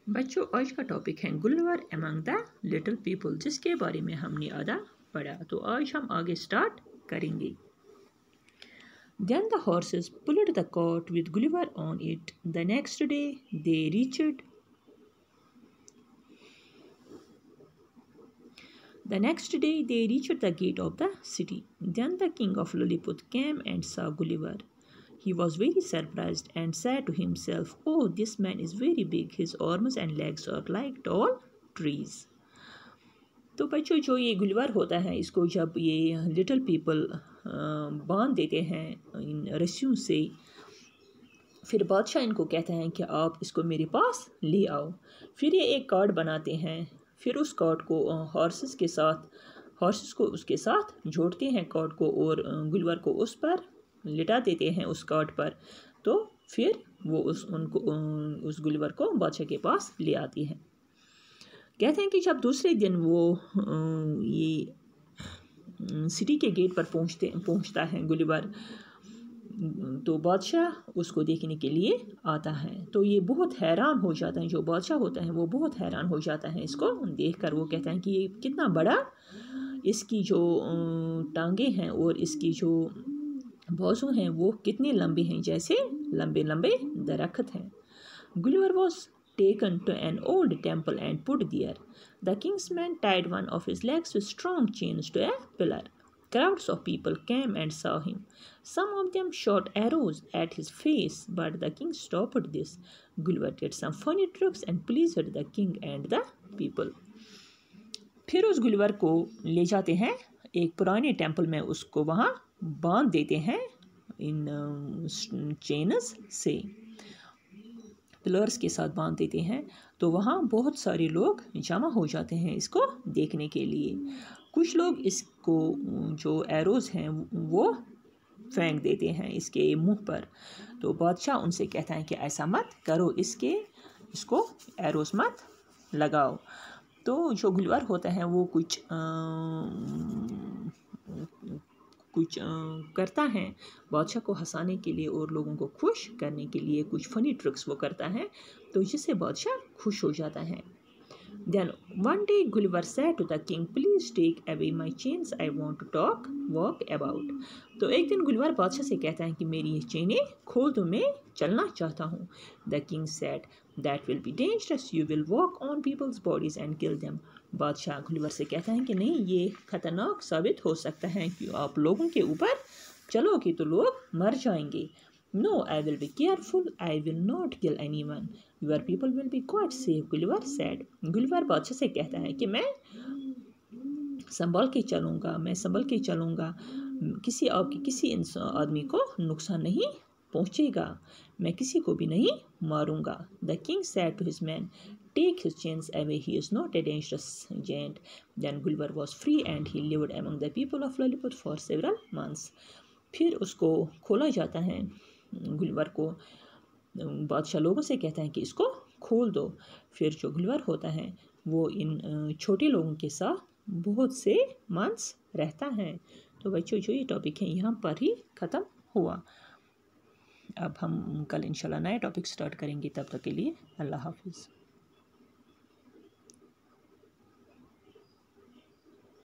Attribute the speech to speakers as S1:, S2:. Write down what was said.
S1: बच्चों, आज का टॉपिक है Gulliver among the little people, जिसके बारे में हमने आधा पढ़ा। तो आज हम आगे स्टार्ट करेंगे। Then the horses pulled the cart with Gulliver on it. The next day they reached the gate of the city. Then the king of Lilliput came and saw Gulliver. He was very surprised and said to himself, "Oh, this man is very big. His arms and legs are like tall trees." तो बच्चों, जो ये Gulliver होता है, इसको जब ये little people बांध देते हैं इन रस्सियों से, फिर बादशाह इनको कहते हैं कि आप इसको मेरे पास ले आओ। फिर ये एक कार्ड बनाते हैं। फिर उस कार्ड को हॉर्सेस को उसके साथ जोड़ते हैं कार्ड को, और गुलिवर को उस पर लिटा देते हैं उस कार्ड पर। तो फिर वो उस गुलिवर को बादशाह के पास ले आती है। कहते हैं कि जब दूसरे दिन वो ये सिटी के गेट पर पहुंचता है गुलिवर, तो बादशाह उसको देखने के लिए आता है। तो ये बहुत हैरान हो जाता है, जो बादशाह होता है वो बहुत हैरान हो जाता है इसको देखकर। वो कहता है कि ये कितना बड़ा, इसकी जो टांगे हैं और इसकी जो बाजू हैं वो कितने लंबे हैं, जैसे लंबे लंबे दरख्त हैं। Gulliver was taken to an old temple and put there. The king's man tied one of his legs with strong chains to a pillar. Crowds of people came and saw him. Some of them shot arrows at his face, but the king stopped this. Gulliver did some funny tricks and pleased the king and the people. फिर उस Gulliver को ले जाते हैं एक पुराने temple में, उसको वहाँ बांध देते हैं इन चेन्स से, पिलर्स के साथ बांध देते हैं। तो वहाँ बहुत सारे लोग जमा हो जाते हैं इसको देखने के लिए। कुछ लोग इसको जो एरोज़ हैं वो फेंक देते हैं इसके मुंह पर। तो बादशाह उनसे कहता है कि ऐसा मत करो, इसको एरोज़ मत लगाओ। तो जो गुलिवर होता है वो कुछ करता है बादशाह को हंसाने के लिए और लोगों को खुश करने के लिए। कुछ फनी ट्रिक्स वो करता है, तो जिससे बादशाह खुश हो जाता है। Then one day Gulliver said to the king, "Please take away my chains. I want to walk about." तो एक दिन गुलिवर बादशाह से कहता है कि मेरी ये चेनें खोल दो, मैं चलना चाहता हूँ। The king said, "That will be dangerous. You will walk on people's bodies and kill them." बादशाह गुलिवर से कहता है कि नहीं, ये खतरनाक साबित हो सकता है कि आप लोगों के ऊपर चलोगे तो लोग मर जाएंगे। "No, I will be careful. I will not kill anyone. Your people will be quite safe," Gulliver said. Gulliver बादशाह से कहता है कि मैं संभल के चलूँगा, किसी आदमी को नुकसान नहीं पहुँचेगा, मैं किसी को भी नहीं मारूंगा। The king said to his men, "Take his chains away. He is not a dangerous giant." Then Gulliver was free and he lived among the people of Lilliput for several months. फिर उसको खोला जाता है Gulliver को। बादशाह लोगों से कहता है कि इसको खोल दो। फिर जो गुलिवर होता है वो इन छोटे लोगों के साथ बहुत से मंथ्स रहता है। तो बच्चों, जो ये टॉपिक है यहाँ पर ही ख़त्म हुआ। अब हम कल इंशाल्लाह नया टॉपिक स्टार्ट करेंगे। तब तक के लिए अल्लाह हाफिज़।